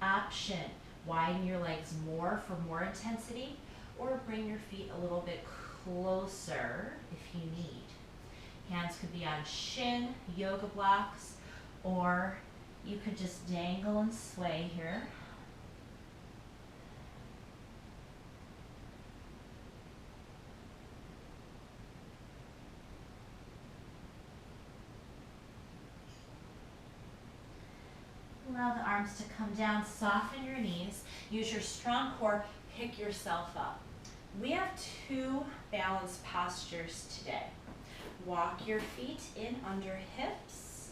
Option, widen your legs more for more intensity, or bring your feet a little bit closer if you need. Hands could be on shin, yoga blocks, or you could just dangle and sway here. Allow the arms to come down, soften your knees, use your strong core, pick yourself up. We have two balance postures today. Walk your feet in under hips.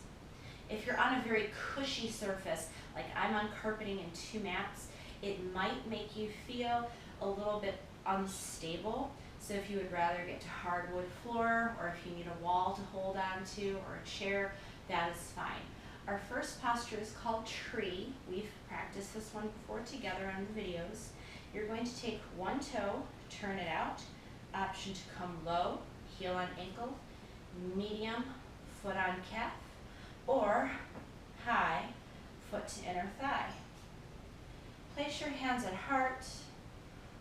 If you're on a very cushy surface, like I'm on carpeting and two mats, it might make you feel a little bit unstable. So if you would rather get to hardwood floor, or if you need a wall to hold on to, or a chair, that is fine. Our first posture is called tree. We've practiced this one before together on the videos. You're going to take one toe, turn it out. Option to come low, heel on ankle, medium, foot on calf, or high, foot to inner thigh. Place your hands at heart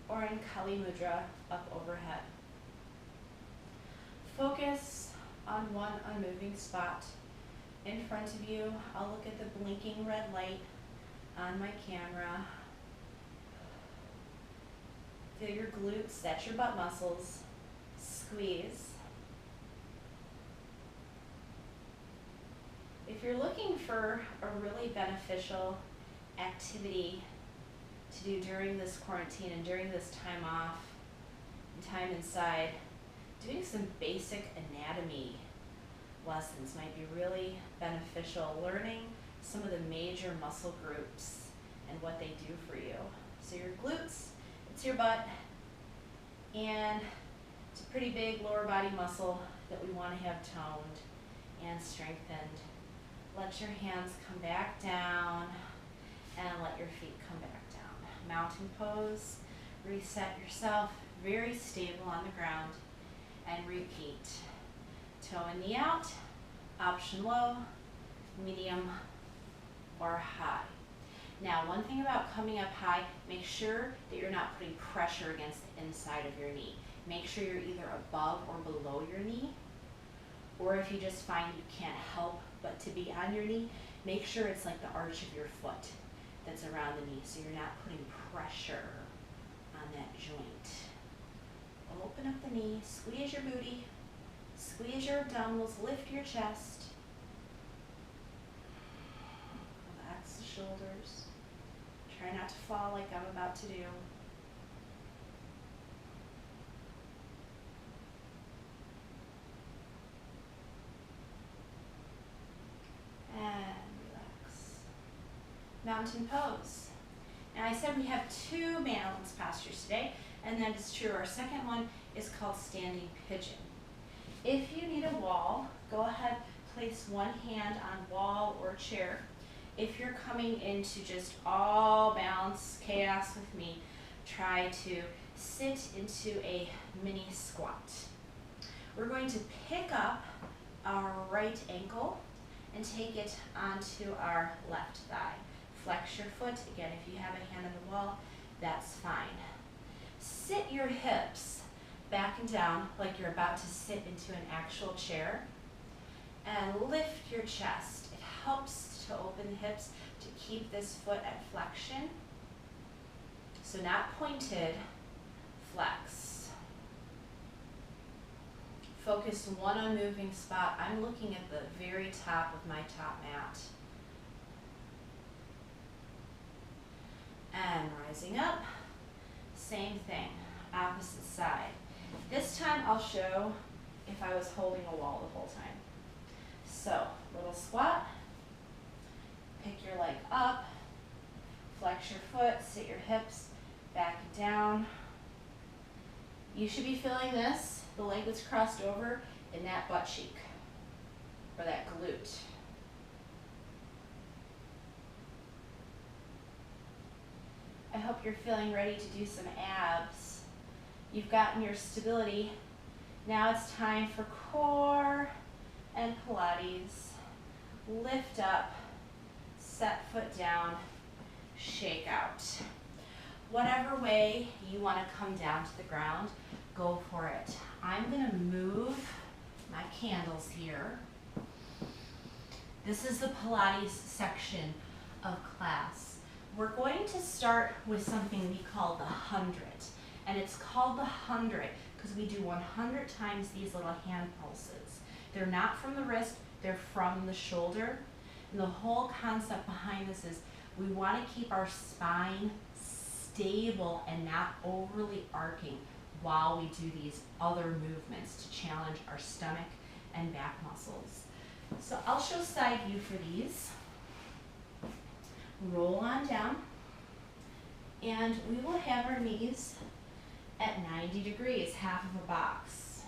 or in Kali Mudra up overhead. Focus on one unmoving spot in front of you. I'll look at the blinking red light on my camera. Feel your glutes, that's your butt muscles. Squeeze. If you're looking for a really beneficial activity to do during this quarantine and during this time off and time inside, doing some basic anatomy lessons might be really beneficial. Learning some of the major muscle groups and what they do for you. So your glutes, it's your butt, and it's a pretty big lower body muscle that we want to have toned and strengthened. Let your hands come back down and let your feet come back down. Mountain pose, reset yourself, very stable on the ground, and repeat. Toe and knee out, option low, medium, or high. Now, one thing about coming up high, make sure that you're not putting pressure against the inside of your knee. Make sure you're either above or below your knee, or if you just find you can't help but to be on your knee, make sure it's like the arch of your foot that's around the knee, so you're not putting pressure on that joint. Open up the knee, squeeze your booty, squeeze your abdominals, lift your chest. Relax the shoulders. Try not to fall like I'm about to do. And relax. Mountain pose. Now I said we have two balance postures today, and that is true. Our second one is called standing pigeon. If you need a wall, go ahead, place one hand on wall or chair. If you're coming into just all balance chaos with me, try to sit into a mini squat. We're going to pick up our right ankle and take it onto our left thigh. Flex your foot. Again, if you have a hand on the wall, that's fine. Sit your hips back and down like you're about to sit into an actual chair, and lift your chest. It helps to open the hips to keep this foot at flexion. So not pointed, flex. Focus one unmoving spot. I'm looking at the very top of my top mat. And rising up, same thing, opposite side. This time I'll show if I was holding a wall the whole time. So, little squat, pick your leg up, flex your foot, sit your hips back and down. You should be feeling this, the leg that's crossed over, in that butt cheek, or that glute. I hope you're feeling ready to do some abs. You've gotten your stability. Now it's time for core and Pilates. Lift up, set foot down, shake out. Whatever way you want to come down to the ground, go for it. I'm going to move my candles here. This is the Pilates section of class. We're going to start with something we call the 100. And it's called the 100 because we do 100 times these little hand pulses. They're not from the wrist, they're from the shoulder. And the whole concept behind this is we want to keep our spine stable and not overly arcing while we do these other movements to challenge our stomach and back muscles. So I'll show side view for these. Roll on down, and we will have our knees at 90 degrees, half of a box.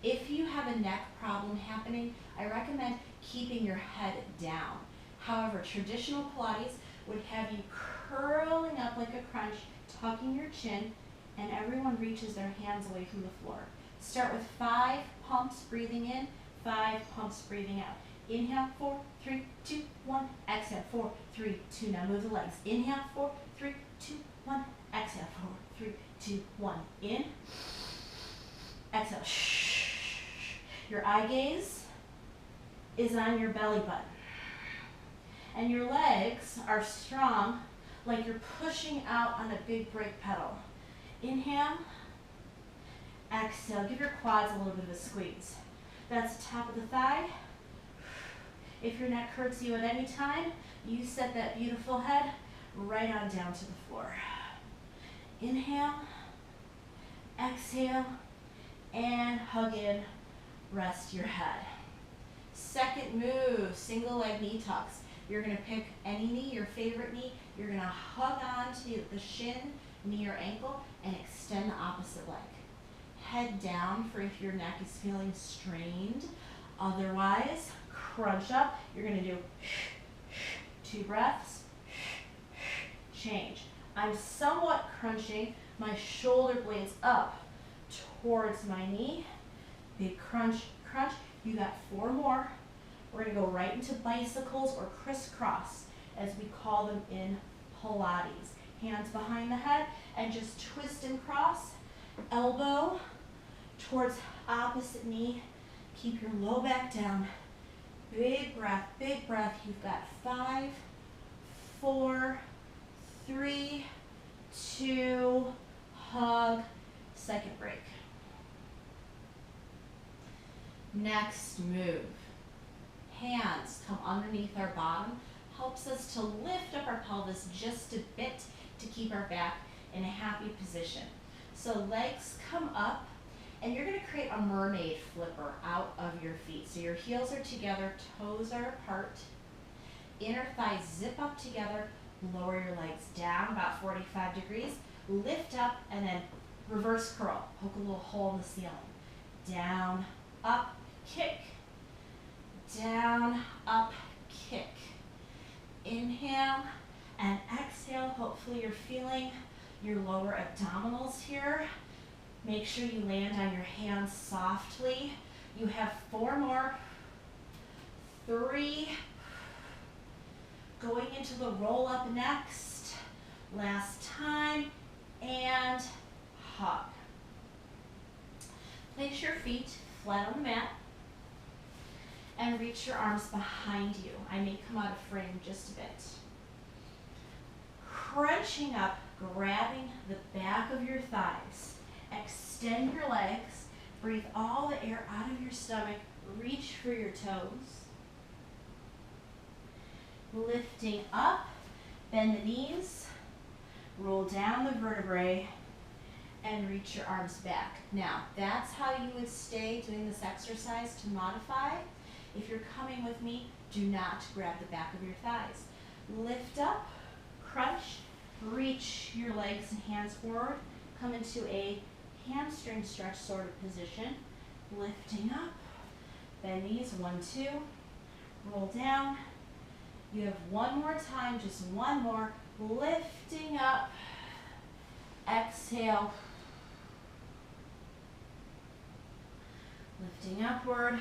If you have a neck problem happening, I recommend keeping your head down. However, traditional Pilates would have you curling up like a crunch, tucking your chin, and everyone reaches their hands away from the floor. Start with 5 pumps breathing in, 5 pumps breathing out. Inhale, 4, 3, 2, 1. Exhale, 4, 3, 2. Now move the legs. Inhale, 4, 3, 2, 1. Exhale, 4, 3, 2, 1. In. Exhale. Shh. Your eye gaze is on your belly button. And your legs are strong, like you're pushing out on a big brake pedal. Inhale. Exhale. Give your quads a little bit of a squeeze. That's the top of the thigh. If your neck hurts you at any time, you set that beautiful head right on down to the floor. Inhale, exhale, and hug in, rest your head. Second move, single leg knee tucks. You're gonna pick any knee, your favorite knee. You're gonna hug on to the shin, knee or ankle, and extend the opposite leg. Head down for if your neck is feeling strained. Otherwise, crunch up. You're going to do 2 breaths, change. I'm somewhat crunching my shoulder blades up towards my knee. Big crunch, crunch. You got 4 more. We're going to go right into bicycles or crisscross, as we call them in Pilates. Hands behind the head and just twist and cross. Elbow towards opposite knee. Keep your low back down. Big breath, big breath. You've got 5, 4, 3, 2, hug, second break. Next move. Hands come underneath our bottom. Helps us to lift up our pelvis just a bit to keep our back in a happy position. So legs come up, and you're going to create a mermaid flipper out of your feet. So your heels are together, toes are apart, inner thighs zip up together, lower your legs down about 45 degrees, lift up, and then reverse curl. Poke a little hole in the ceiling. Down, up, kick. Down, up, kick. Inhale and exhale. Hopefully you're feeling your lower abdominals here. Make sure you land on your hands softly. You have 4 more. 3. Going into the roll up next. Last time. And hug. Place your feet flat on the mat. And reach your arms behind you. I may come out of frame just a bit. Crunching up, grabbing the back of your thighs. Extend your legs. Breathe all the air out of your stomach. Reach for your toes. Lifting up, bend the knees. Roll down the vertebrae and reach your arms back. Now, that's how you would stay doing this exercise to modify. If you're coming with me, do not grab the back of your thighs. Lift up, crunch, reach your legs and hands forward. Come into a hamstring stretch sort of position. Lifting up, bend knees, 1, 2. Roll down. You have 1 more time, just 1 more. Lifting up, exhale. Lifting upward.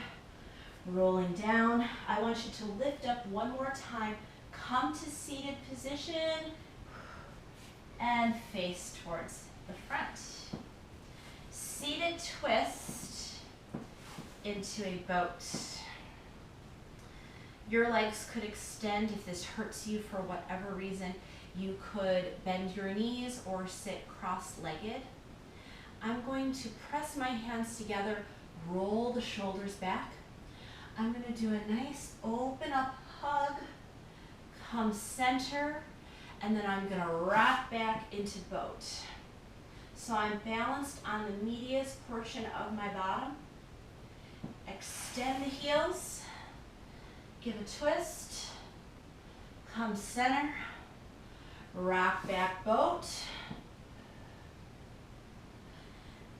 Rolling down. I want you to lift up 1 more time. come to seated position and face towards the front. Seated twist into a boat. Your legs could extend if this hurts you for whatever reason. You could bend your knees or sit cross-legged. I'm going to press my hands together, roll the shoulders back. I'm going to do a nice open up hug, come center, and then I'm going to rock back into boat. So I'm balanced on the medius portion of my bottom. Extend the heels, give a twist, come center, rock back boat,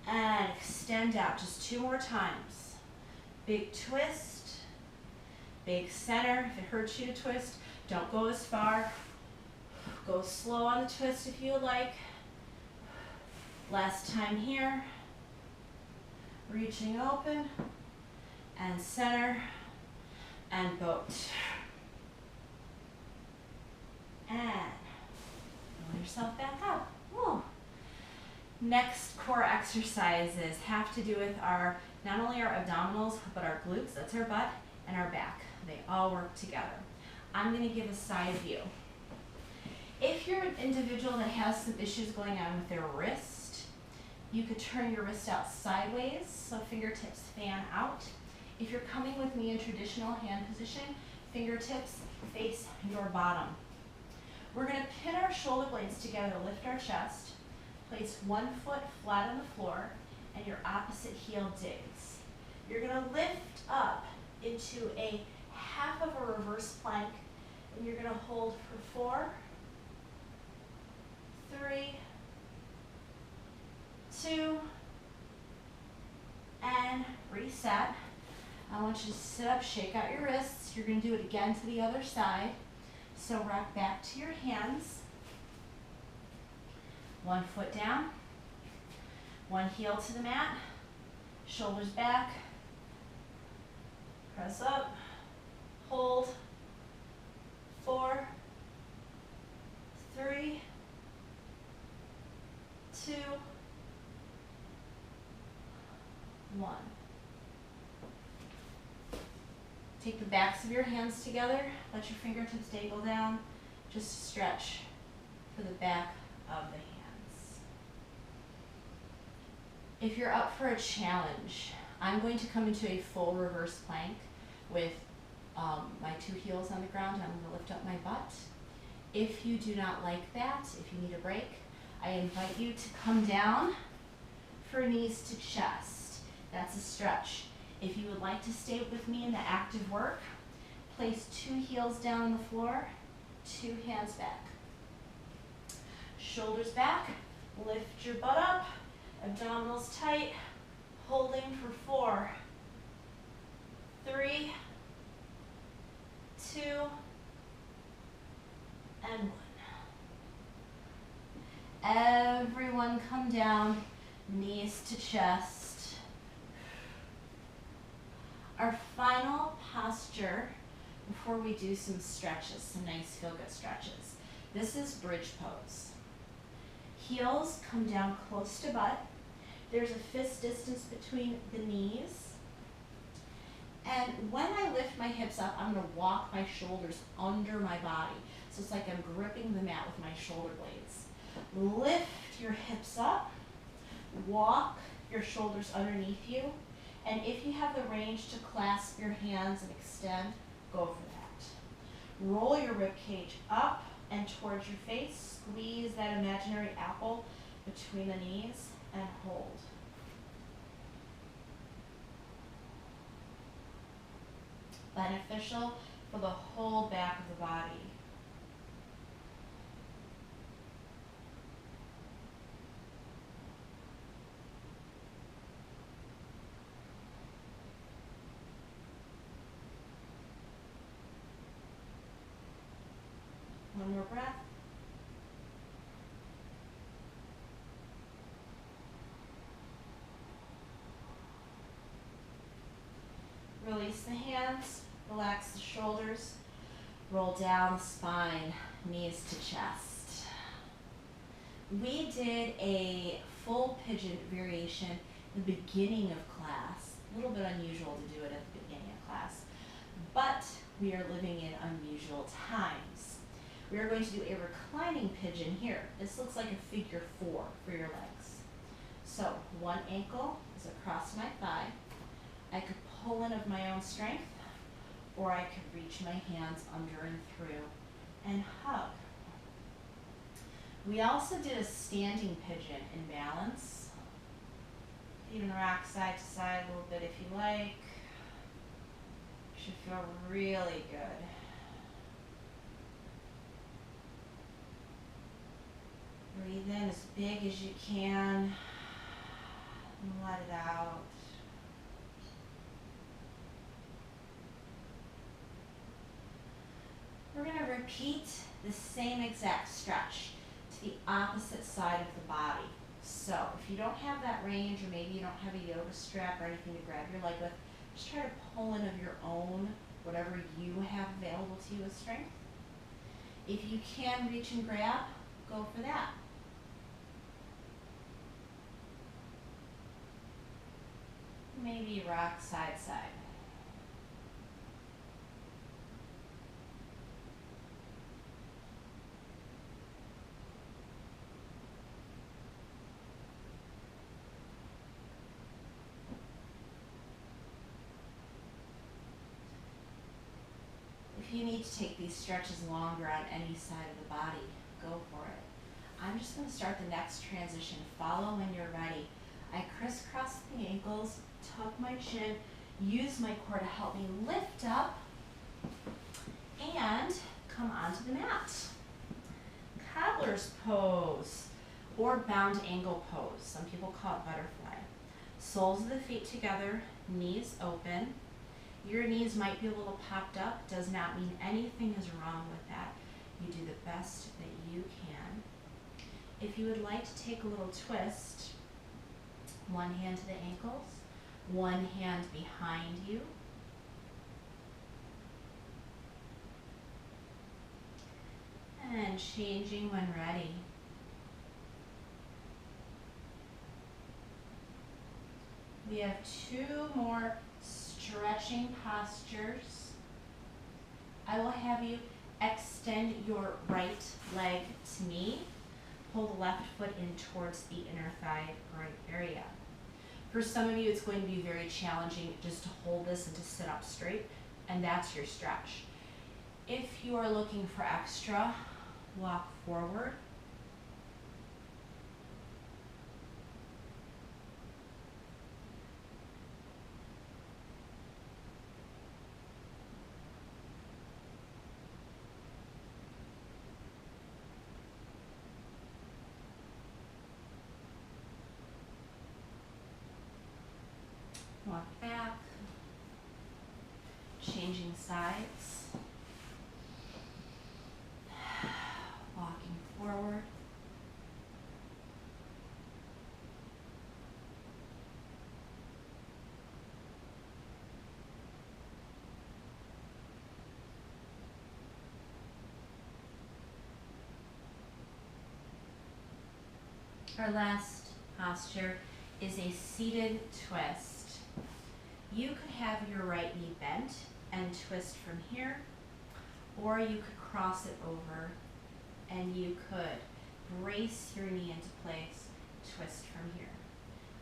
and extend out just 2 more times. Big twist, big center. If it hurts you to twist, don't go as far. Go slow on the twist if you would like. Last time here. Reaching open and center and boat. And roll yourself back up. Woo. Next core exercises have to do with not only our abdominals, but our glutes, that's our butt, and our back. They all work together. I'm going to give a side view. If you're an individual that has some issues going on with their wrist, you could turn your wrist out sideways, so fingertips fan out. If you're coming with me in traditional hand position, fingertips face your bottom. We're going to pin our shoulder blades together, lift our chest, place one foot flat on the floor, and your opposite heel digs. You're going to lift up into a half of a reverse plank, and you're going to hold for 4, 3, 2, and reset. I want you to sit up, shake out your wrists. You're going to do it again to the other side. So rock back to your hands. One foot down, one heel to the mat, shoulders back, press up, hold, 4, 3, 2, 1. Take the backs of your hands together, let your fingertips dangle down, just stretch for the back of the hands. If you're up for a challenge, I'm going to come into a full reverse plank with my 2 heels on the ground. I'm going to lift up my butt. If you do not like that, if you need a break, I invite you to come down for knees to chest. That's a stretch. If you would like to stay with me in the active work, place 2 heels down on the floor, 2 hands back. Shoulders back, lift your butt up, abdominals tight, holding for 4, 3, 2, and 1. Everyone come down, knees to chest. Our final posture before we do some stretches, some nice feel-good stretches. This is bridge pose. Heels come down close to butt. There's a fist distance between the knees. And when I lift my hips up, I'm going to walk my shoulders under my body. So it's like I'm gripping the mat with my shoulder blades. Lift your hips up. Walk your shoulders underneath you. And if you have the range to clasp your hands and extend, go for that. Roll your rib cage up and towards your face. Squeeze that imaginary apple between the knees and hold. Beneficial for the whole back of the body. One more breath. Release the hands, relax the shoulders, Roll down the spine, knees to chest. We did a full pigeon variation in the beginning of class. A little bit unusual to do it at the beginning of class, but we are living in unusual times. We are going to do a reclining pigeon here. This looks like a figure 4 for your legs. So one ankle is across my thigh. I could pull in of my own strength, or I could reach my hands under and through and hug. We also did a standing pigeon in balance. Even rock side to side a little bit if you like. Should feel really good. Breathe in as big as you can and let it out. We're going to repeat the same exact stretch to the opposite side of the body. So if you don't have that range, or maybe you don't have a yoga strap or anything to grab your leg with, just try to pull in of your own, whatever you have available to you with strength. If you can reach and grab, go for that. Maybe rock side to side. If you need to take these stretches longer on any side of the body, go for it. I'm just going to start the next transition. Follow when you're ready. I crisscross the ankles, tuck my chin, use my core to help me lift up, and come onto the mat. Cobbler's pose, or bound angle pose. Some people call it butterfly. Soles of the feet together, knees open. Your knees might be a little popped up. Does not mean anything is wrong with that. You do the best that you can. If you would like to take a little twist, one hand to the ankles, one hand behind you. And changing when ready. We have 2 more stretching postures. I will have you extend your right leg to me. Pull the left foot in towards the inner thigh groin area. For some of you, it's going to be very challenging just to hold this and to sit up straight, and that's your stretch. If you are looking for extra, walk forward. Walk back, changing sides, walking forward. Our last posture is a seated twist. You could have your right knee bent and twist from here, or you could cross it over and you could brace your knee into place, twist from here.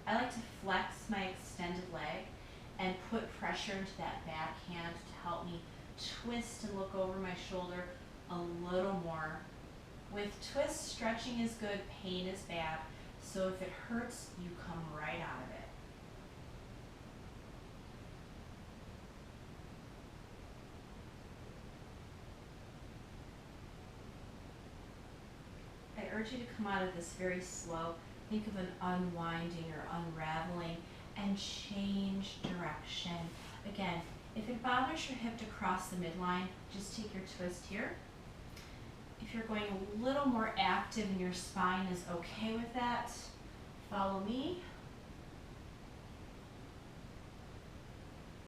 I like to flex my extended leg and put pressure into that back hand to help me twist and look over my shoulder a little more. With twists, stretching is good, pain is bad, so if it hurts, you come right out of it. I urge you to come out of this very slow. Think of an unwinding or unraveling and change direction. Again, if it bothers your hip to cross the midline, just take your twist here. If you're going a little more active and your spine is okay with that, follow me.